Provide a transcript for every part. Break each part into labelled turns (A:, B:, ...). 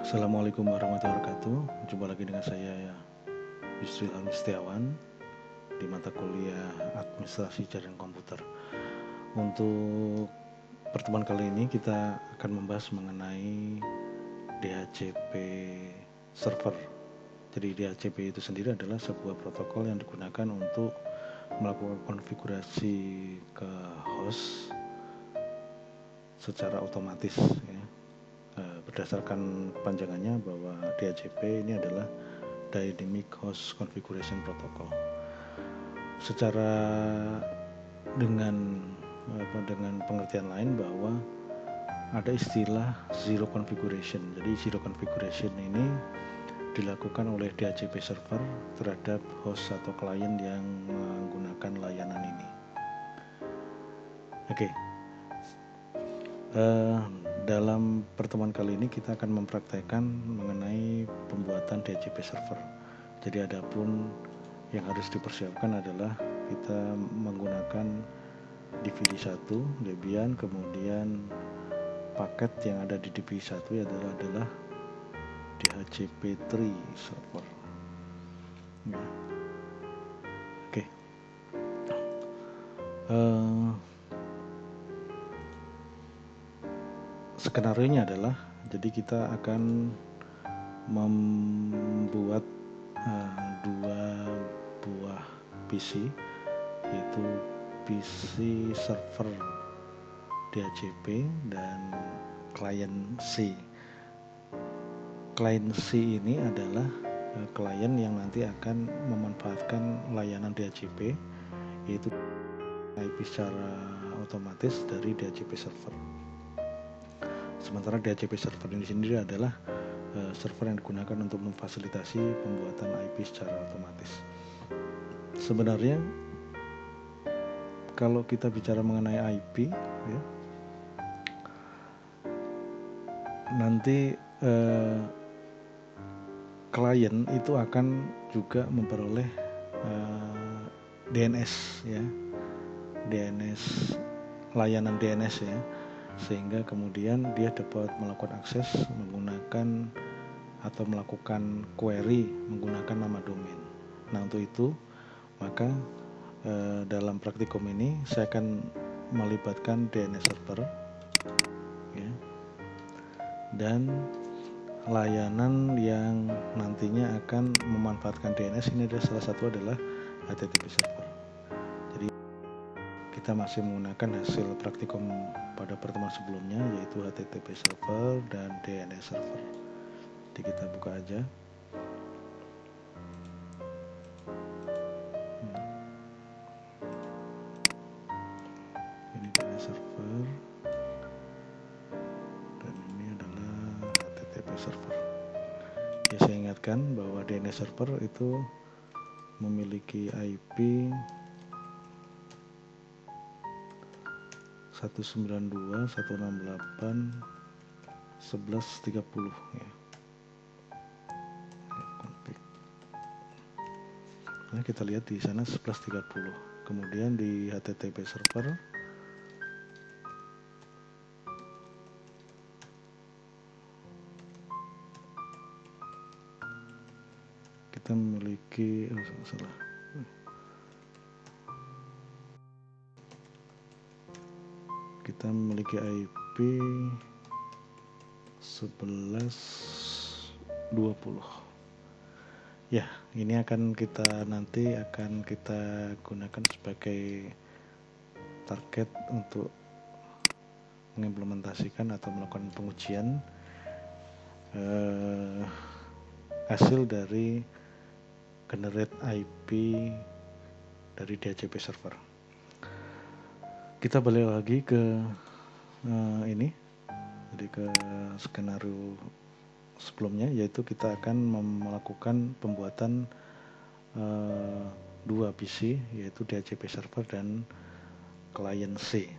A: Assalamualaikum warahmatullahi wabarakatuh. Jumpa lagi dengan saya Yusril Setiawan di mata kuliah Administrasi Jaringan Komputer. Untuk pertemuan kali ini kita akan membahas mengenai DHCP server. Jadi DHCP itu sendiri adalah sebuah protokol yang digunakan untuk melakukan konfigurasi ke host secara otomatis ya. Berdasarkan panjangannya bahwa DHCP ini adalah Dynamic Host Configuration Protocol. Secara dengan pengertian lain bahwa ada istilah zero configuration. Jadi zero configuration ini dilakukan oleh DHCP server terhadap host atau klien yang menggunakan layanan ini. Oke. Dalam pertemuan kali ini kita akan mempraktekkan mengenai pembuatan DHCP server. Jadi adapun yang harus dipersiapkan adalah kita menggunakan DVD1 Debian, kemudian paket yang ada di DVD1 adalah DHCP3 server. Ya. Oke. Skenarionya adalah, jadi kita akan membuat dua buah PC, yaitu PC server DHCP dan klien C. Klien C ini adalah klien yang nanti akan memanfaatkan layanan DHCP, yaitu IP secara otomatis dari DHCP server. Sementara DHCP server ini sendiri adalah server yang digunakan untuk memfasilitasi pembuatan IP secara otomatis. Sebenarnya kalau kita bicara mengenai IP ya, nanti klien itu akan juga memperoleh DNS ya, DNS, layanan DNS ya, sehingga kemudian dia dapat melakukan akses menggunakan atau melakukan query menggunakan nama domain. Nah, untuk itu maka dalam praktikum ini saya akan melibatkan DNS server ya, dan layanan yang nantinya akan memanfaatkan DNS ini adalah salah satu adalah HTTP server. Jadi kita masih menggunakan hasil praktikum pada pertemuan sebelumnya, yaitu HTTP server dan DNS server. Jadi kita buka aja. Ini DNS server dan ini adalah HTTP server. Ya, saya ingatkan bahwa DNS server itu memiliki IP 192.168.11.30 ya. Nah, kita lihat di sana 11.30. Kemudian di HTTP server kita memiliki kita memiliki IP 11.20. Ya, ini nanti akan kita gunakan sebagai target untuk mengimplementasikan atau melakukan pengujian hasil dari generate IP dari DHCP server. Kita balik lagi ke ini, jadi ke skenario sebelumnya, yaitu kita akan melakukan pembuatan dua PC, yaitu DHCP server dan klien C.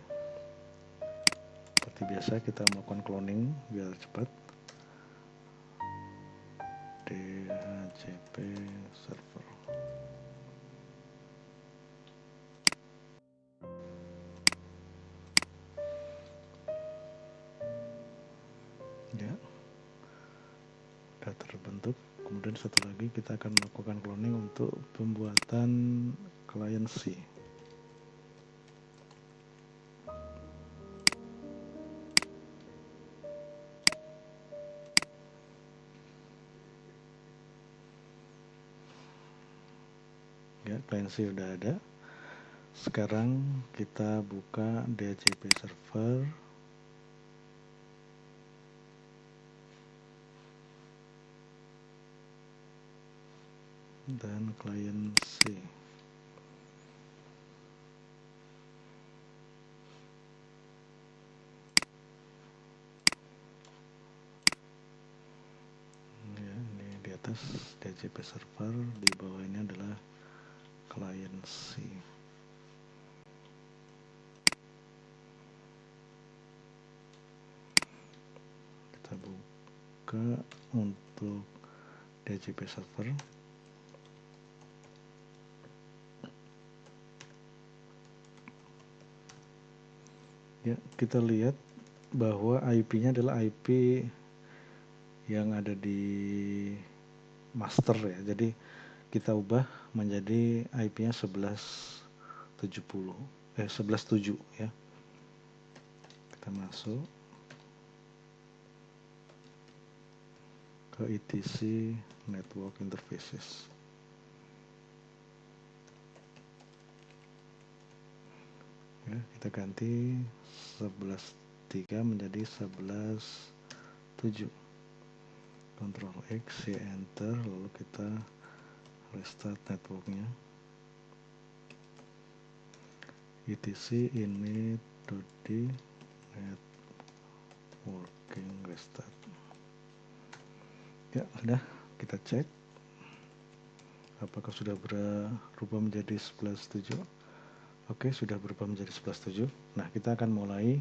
A: Seperti biasa kita melakukan cloning biar cepat. DHCP server. Ya. terbentuk. Kemudian satu lagi kita akan melakukan cloning untuk pembuatan klien C. Ya, klien C sudah ada. Sekarang kita buka DHCP server. Dan klien C. Ya, ini di atas DHCP server, di bawah ini adalah klien C. Kita buka untuk DHCP server. Ya, kita lihat bahwa IP-nya adalah IP yang ada di master ya. Jadi kita ubah menjadi IP-nya 11.7 ya. Kita masuk ke etc network interfaces. Ya, kita ganti 11.3 menjadi 11.7. Ctrl X, Y enter, lalu kita restart networknya. etc init.d networking restart. Ya, sudah, kita cek apakah sudah berubah menjadi 11.7. Oke, sudah berubah menjadi 11.7. Nah, kita akan mulai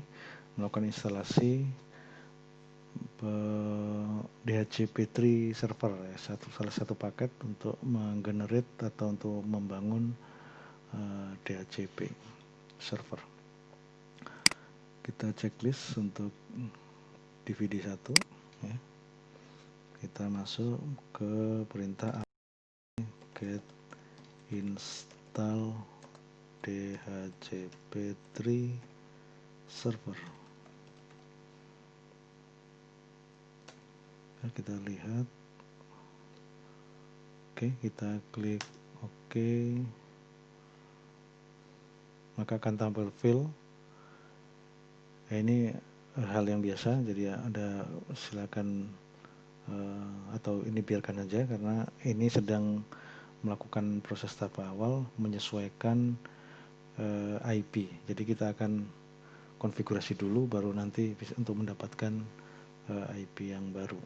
A: melakukan instalasi DHCP3 server ya, salah satu paket untuk menggenerate atau untuk membangun DHCP server. Kita checklist untuk DVD 1 ya. Kita masuk ke perintah get install DHCP3 server. Nah, kita lihat. Oke, kita klik OK. Maka akan tampil file. Ini hal yang biasa, jadi ada silakan atau ini biarkan saja karena ini sedang melakukan proses tahap awal menyesuaikan IP. Jadi kita akan konfigurasi dulu baru nanti untuk mendapatkan IP yang baru.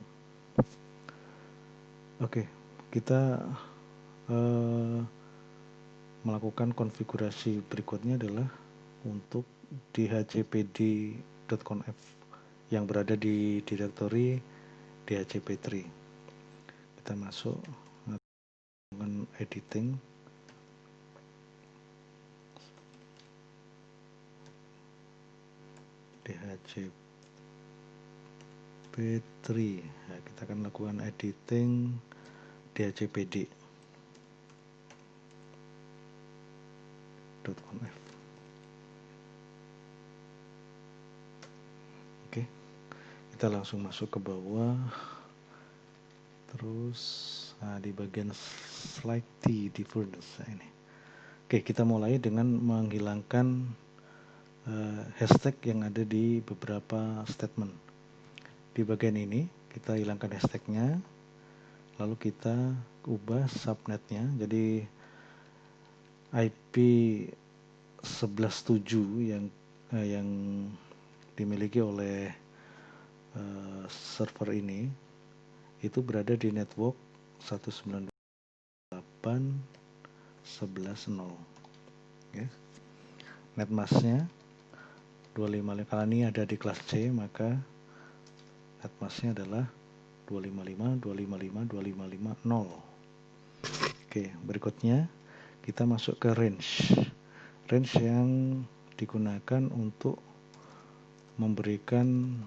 A: Oke, kita melakukan konfigurasi berikutnya adalah untuk dhcpd.conf yang berada di direktori DHCP3. Kita masuk dengan editing. DHCP3. Nah, kita akan lakukan editing dhcpd.conf. Oke, kita langsung masuk ke bawah. Terus di bagian slide difference ini. Oke, kita mulai dengan menghilangkan hashtag yang ada di beberapa statement. Di bagian ini kita hilangkan hashtagnya, lalu kita ubah subnetnya. Jadi IP 11.7 yang dimiliki oleh server ini itu berada di network 192.168.11.0 ya. Netmasknya 255. Kalau ini ada di kelas C, maka netmasknya adalah 255.255.255.0. Oke, berikutnya kita masuk ke range yang digunakan untuk memberikan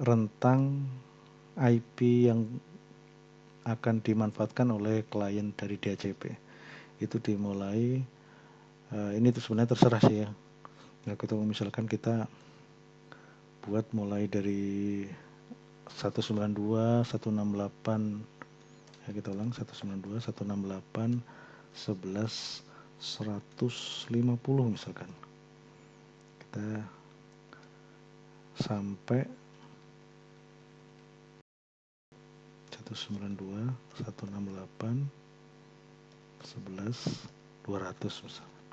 A: rentang IP yang akan dimanfaatkan oleh klien dari DHCP. Itu dimulai, ini tuh sebenarnya terserah sih ya. Nah, misalkan kita buat mulai dari 192, 168, ya kita ulang 192, 168, 11, 150 misalkan. Kita sampai 192, 168, 11, 200 misalkan.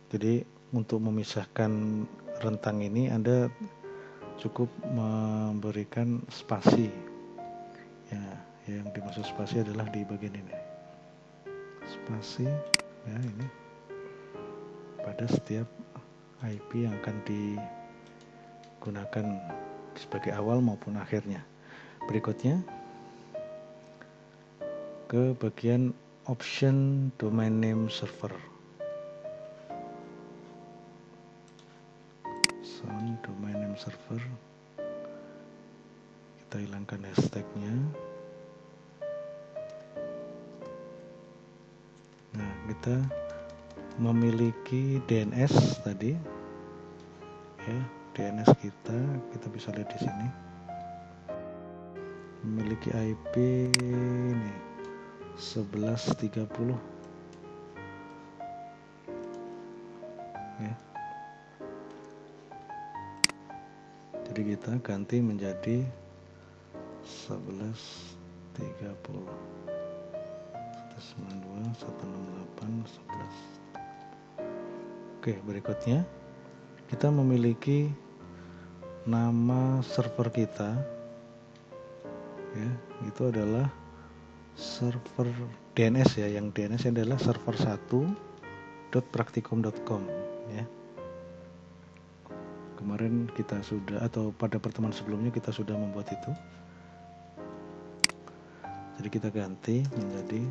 A: Jadi untuk memisahkan rentang ini Anda cukup memberikan spasi. Ya, yang dimaksud spasi adalah di bagian ini. Spasi, ya ini pada setiap IP yang akan digunakan sebagai awal maupun akhirnya. Berikutnya ke bagian option domain name server. Sound domain name server. Kita hilangkan hashtagnya. Nah, kita memiliki DNS tadi. Ya, DNS kita bisa lihat di sini. Memiliki IP ini 1130. Ya. Jadi kita ganti menjadi 1130. 192, 168, 11. Oke, berikutnya kita memiliki nama server kita. Ya, itu adalah server DNS ya, yang DNS adalah server1.praktikum.com ya. Kemarin kita sudah, atau pada pertemuan sebelumnya kita sudah membuat itu. Jadi kita ganti menjadi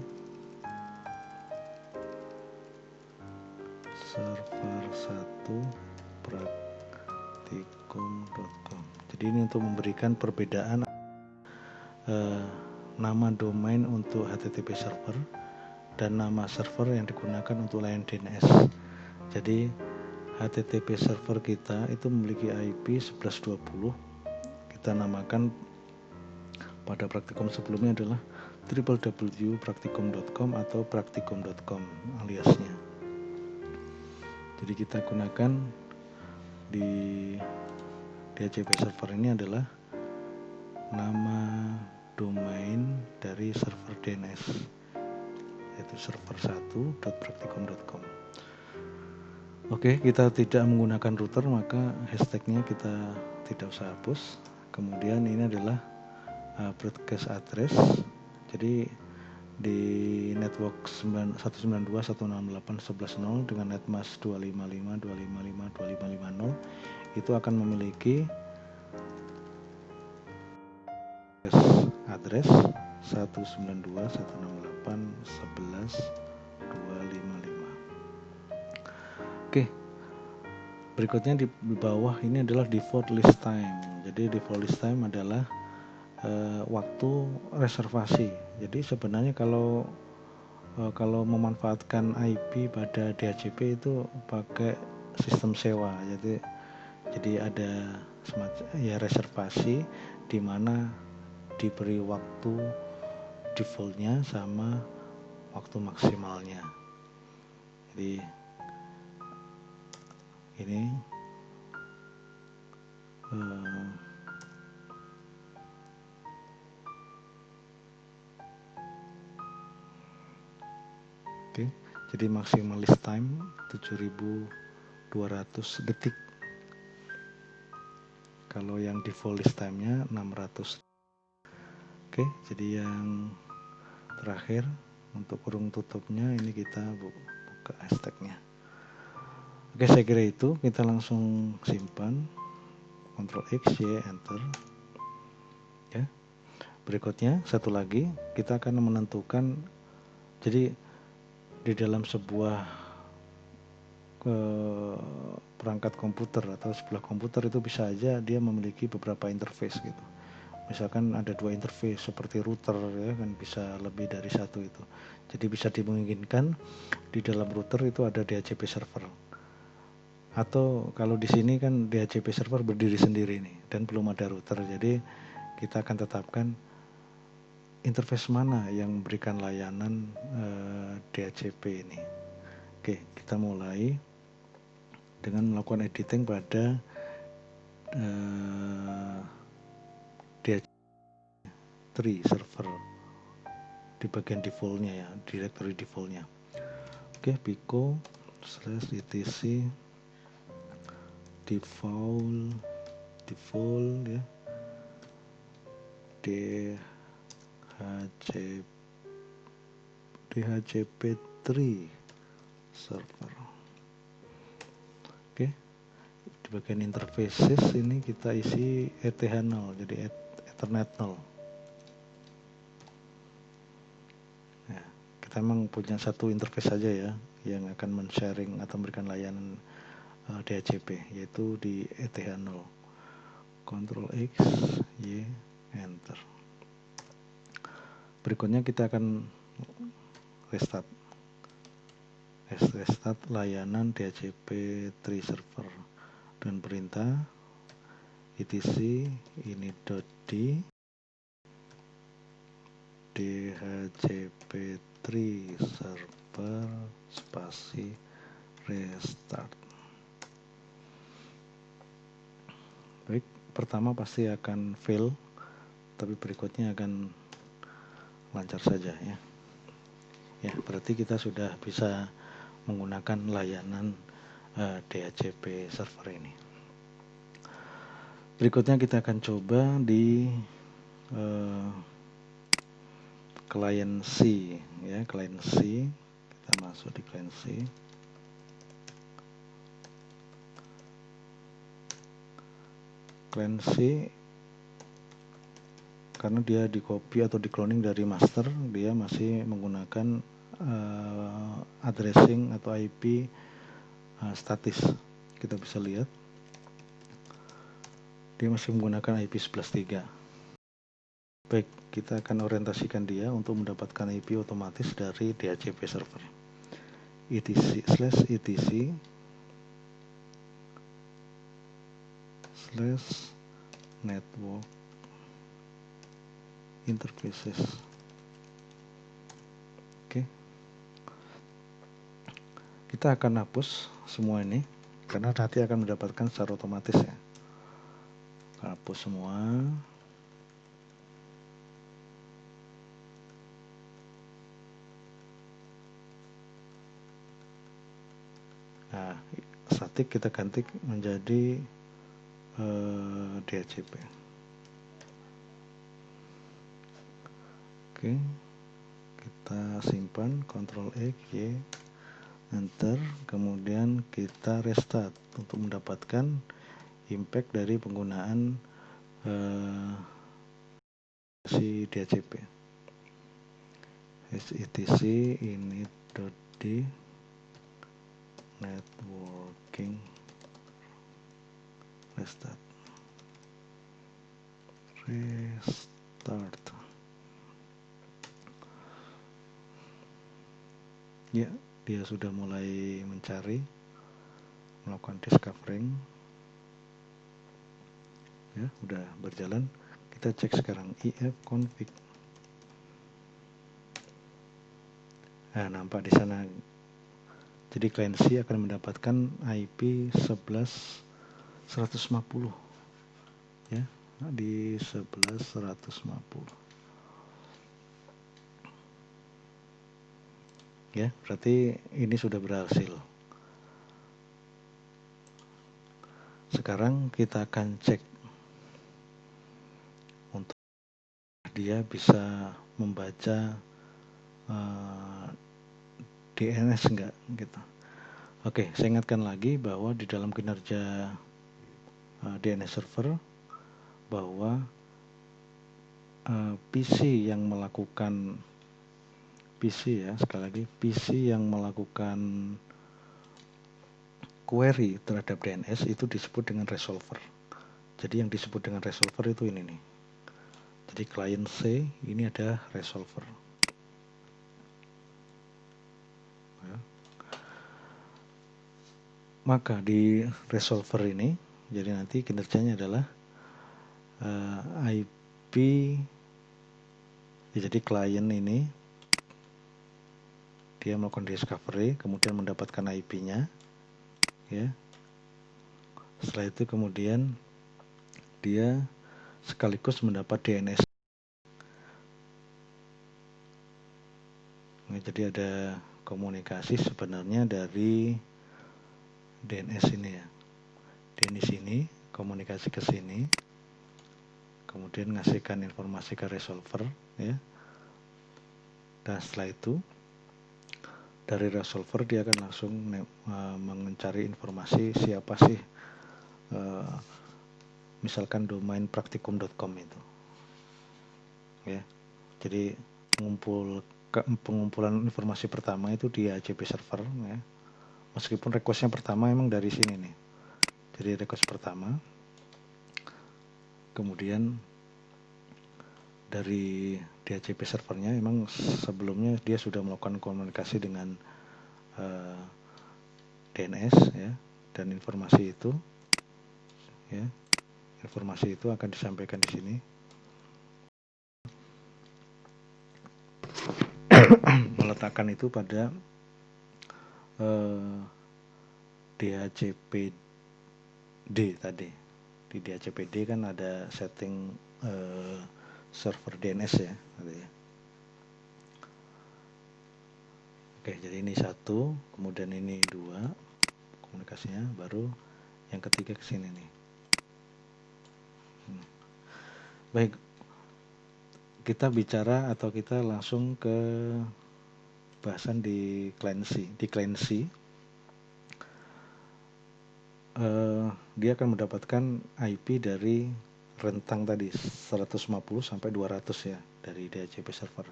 A: server1praktikum.com. Jadi ini untuk memberikan perbedaan nama domain untuk HTTP server dan nama server yang digunakan untuk layanan DNS. Jadi HTTP server kita itu memiliki IP 1120. Kita namakan pada praktikum sebelumnya adalah www.praktikum.com atau praktikum.com aliasnya. Jadi kita gunakan di DHCP server ini adalah nama domain dari server DNS, yaitu server1.praktikum.com. Oke, kita tidak menggunakan router, maka hashtagnya kita tidak usah hapus. Kemudian ini adalah broadcast address. Jadi di network 192.168.11.0 dengan netmask 255.255.255.0 itu akan memiliki address 192.168.11.255. Oke, berikutnya di bawah ini adalah default list time. Jadi default list time adalah waktu reservasi. Jadi sebenarnya kalau memanfaatkan IP pada DHCP itu pakai sistem sewa. Jadi ada semacam ya reservasi di mana diberi waktu defaultnya sama waktu maksimalnya. Jadi ini oke, jadi maksimal list time 7.200 detik. Kalau yang default list time-nya 600. Oke, jadi yang terakhir untuk kurung tutupnya ini kita buka hashtagnya. Oke, saya kira itu. Kita langsung simpan. Ctrl X, Y, Enter. Ya. Berikutnya satu lagi kita akan menentukan. Jadi di dalam sebuah perangkat komputer atau sebuah komputer itu bisa aja dia memiliki beberapa interface gitu. Misalkan ada 2 interface seperti router ya kan, bisa lebih dari satu itu. Jadi bisa dimungkinkan di dalam router itu ada DHCP server. Atau kalau di sini kan DHCP server berdiri sendiri nih dan belum ada router. Jadi kita akan tetapkan interface mana yang memberikan layanan DHCP ini. Oke, kita mulai dengan melakukan editing pada DHCP server di bagian defaultnya ya, directory defaultnya. Oke, pico /etc default ya, DHCP3 server. Oke, di bagian interfaces ini kita isi ETH0, jadi Ethernet 0. Nah, kita memang punya satu interface saja ya yang akan men-sharing atau memberikan layanan DHCP, yaitu di ETH0. Ctrl X, Y, Enter. Berikutnya kita akan restart layanan DHCP3 server dan perintah etc ini.d DHCP3 server spasi restart. Baik, pertama pasti akan fail, tapi berikutnya akan lancar saja ya. Ya, berarti kita sudah bisa menggunakan layanan DHCP server ini. Berikutnya kita akan coba di client C ya, client C. Kita masuk di client C. Client C karena dia di copy atau di cloning dari master, dia masih menggunakan addressing atau IP statis. Kita bisa lihat dia masih menggunakan IP 11.3. Baik, kita akan orientasikan dia untuk mendapatkan IP otomatis dari DHCP server. etc/network interfaces. Oke. Kita akan hapus semua ini karena nanti akan mendapatkan secara otomatis ya. Hapus semua. Nah, static kita ganti menjadi DHCP. Oke, kita simpan, Ctrl X, Y, Enter, kemudian kita restart untuk mendapatkan impact dari penggunaan si DHCP. etc ini.d networking restart. Ya, dia sudah mulai mencari, melakukan discovering. Ya, udah berjalan. Kita cek sekarang ifconfig. Nah, nampak di sana. Jadi client C akan mendapatkan IP 11.150. Ya, di 11.150. Ya, berarti ini sudah berhasil. Sekarang kita akan cek untuk dia bisa membaca DNS enggak gitu. Oke, saya ingatkan lagi bahwa di dalam kinerja DNS server bahwa PC yang melakukan PC ya, sekali lagi PC yang melakukan query terhadap DNS itu disebut dengan resolver. Jadi yang disebut dengan resolver itu ini nih. Jadi klien C ini ada resolver. Ya. Maka di resolver ini, jadi nanti kinerjanya adalah IP. Ya, jadi klien ini dia melakukan discovery, kemudian mendapatkan IP-nya, ya. Setelah itu kemudian dia sekaligus mendapat DNS. Nah, jadi ada komunikasi sebenarnya dari DNS ini ya. DNS ini komunikasi ke sini, kemudian ngasihkan informasi ke resolver, ya. Dan setelah itu dari resolver dia akan langsung mencari informasi siapa sih misalkan domain praktikum.com itu, ya. Jadi pengumpulan informasi pertama itu di HCP server, ya. Meskipun requestnya pertama emang dari sini nih. Jadi request pertama, kemudian dari DHCP servernya emang sebelumnya dia sudah melakukan komunikasi dengan DNS, ya, dan informasi itu, ya, informasi itu akan disampaikan di sini. Meletakkan itu pada DHCPD tadi. Di DHCPD kan ada setting server DNS ya, gitu ya. Oke, jadi ini satu, kemudian ini dua komunikasinya, baru yang ketiga ke sini nih. Baik, kita bicara atau kita langsung ke bahasan di client C. Di client C, dia akan mendapatkan IP dari rentang tadi 150 sampai 200 ya dari DHCP server.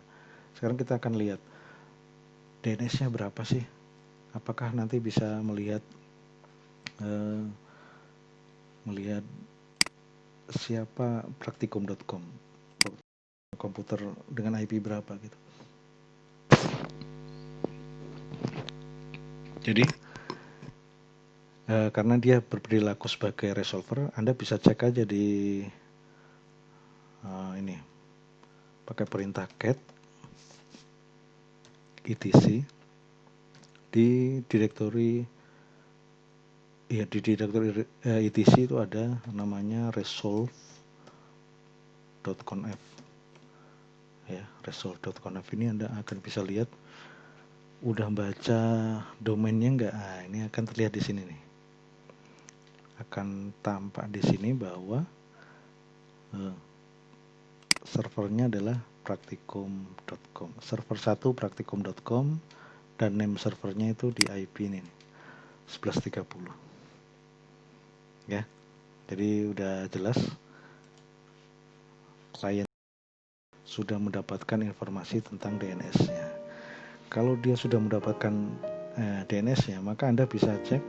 A: Sekarang kita akan lihat DNS-nya berapa sih? Apakah nanti bisa melihat siapa praktikum.com, komputer dengan IP berapa gitu. Jadi karena dia berperilaku sebagai resolver, Anda bisa cek aja di ini pakai perintah cat etc di direktori etc itu ada namanya resolve.conf, ya. Resolve.conf ini Anda akan bisa lihat udah baca domainnya enggak. Nah, ini akan terlihat di sini nih, akan tampak di sini bahwa servernya adalah praktikum.com, server 1 praktikum.com, dan name servernya itu di IP ini 1130, ya. Jadi udah jelas klien sudah mendapatkan informasi tentang DNS-nya. Kalau dia sudah mendapatkan DNS-nya, maka Anda bisa cek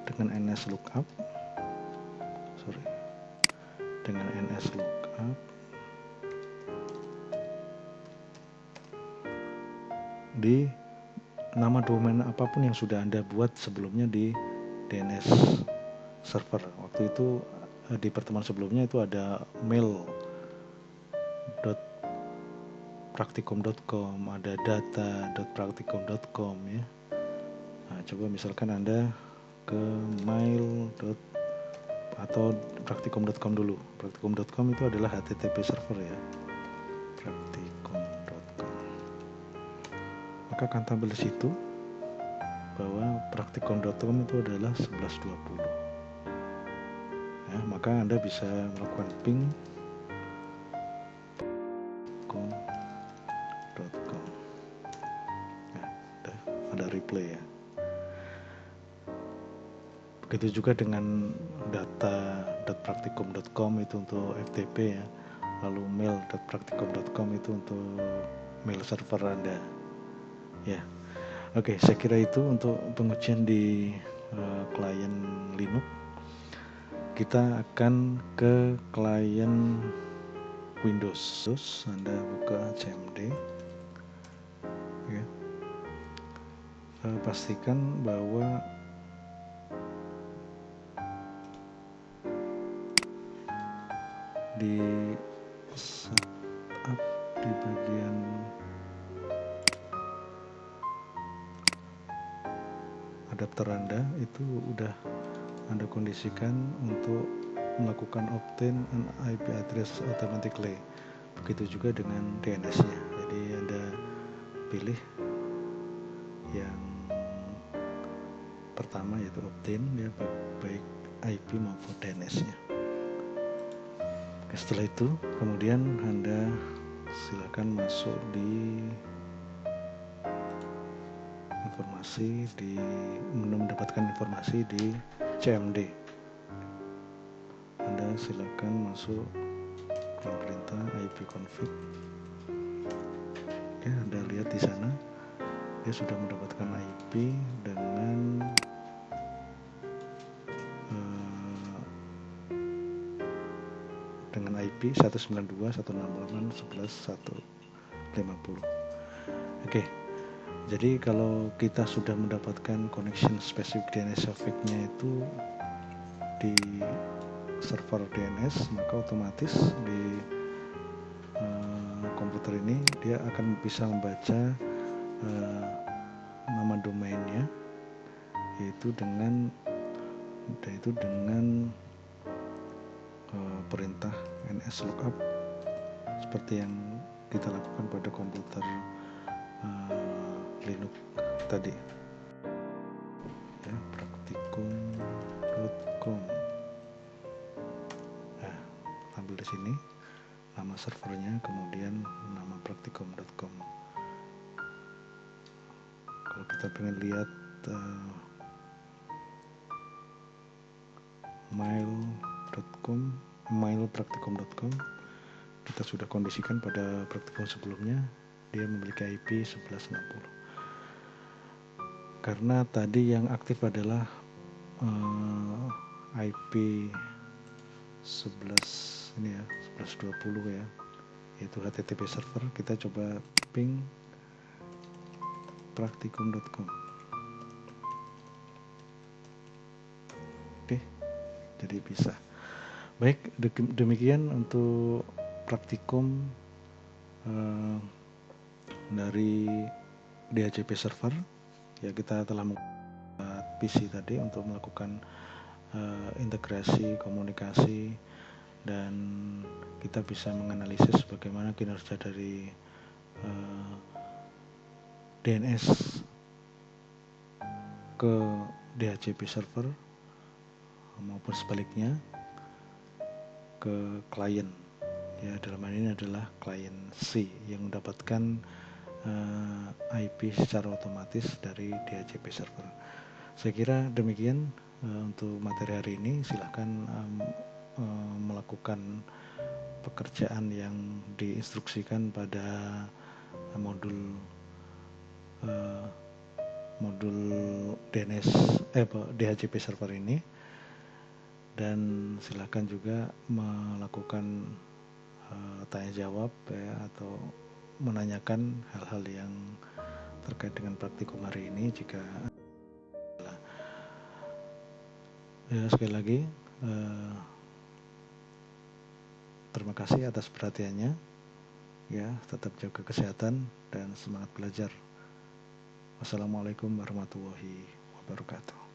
A: dengan nslookup, di nama domain apapun yang sudah Anda buat sebelumnya di DNS server. Waktu itu di pertemuan sebelumnya itu ada mail.praktikum.com, ada data.praktikum.com, ya. Nah, coba misalkan Anda ke mail atau praktikum.com dulu. Praktikum.com itu adalah HTTP server, ya. Praktikum.com. Maka akan tampil di situ bahwa praktikum.com itu adalah 1120. Ya, maka Anda bisa melakukan ping .com. Nah, ada replay ya. Begitu juga dengan data.praktikum.com itu untuk FTP ya. Lalu mail.praktikum.com itu untuk mail server Anda. Ya. Oke, saya kira itu untuk pengujian di klien Linux, kita akan ke klien Windows. Anda buka CMD ya. Pastikan bahwa di setup di bagian adapter Anda itu udah Anda kondisikan untuk melakukan obtain an IP address automatically. Begitu juga dengan DNS-nya. Jadi Anda pilih yang pertama yaitu obtain ya, baik IP maupun DNS-nya. Setelah itu kemudian Anda silakan masuk di informasi di menu mendapatkan informasi di CMD. Anda silakan masuk ke perintah ipconfig. Ya, Anda lihat di sana dia sudah mendapatkan IP dengan IP 192.168.11.150. Oke. Jadi kalau kita sudah mendapatkan connection spesifik DNS traffic-nya itu di server DNS, maka otomatis di komputer ini dia akan bisa membaca nama domainnya, yaitu dengan perintah nslookup seperti yang kita lakukan pada komputer Linux tadi ya, praktikum.com. Nah, ambil di sini nama servernya, kemudian nama praktikum.com. Kalau kita pengen lihat mail praktikum.com, kita sudah kondisikan pada praktikum sebelumnya, dia memiliki IP 1160. Karena tadi yang aktif adalah IP 11 ini ya, 1120 ya, yaitu HTTP server. Kita coba ping praktikum.com. Oke, jadi bisa. Baik, demikian untuk praktikum dari DHCP server. Ya, kita telah membuat PC tadi untuk melakukan integrasi, komunikasi, dan kita bisa menganalisis bagaimana kinerja dari DNS ke DHCP server maupun sebaliknya ke klien. Ya, dalam hal ini adalah klien C yang mendapatkan IP secara otomatis dari DHCP server. Saya kira demikian untuk materi hari ini. Silahkan melakukan pekerjaan yang diinstruksikan pada modul DHCP server ini, dan silahkan juga melakukan tanya jawab ya, atau menanyakan hal-hal yang terkait dengan praktikum hari ini. Jika ya, sekali lagi terima kasih atas perhatiannya ya, tetap jaga kesehatan dan semangat belajar. Wassalamualaikum warahmatullahi wabarakatuh.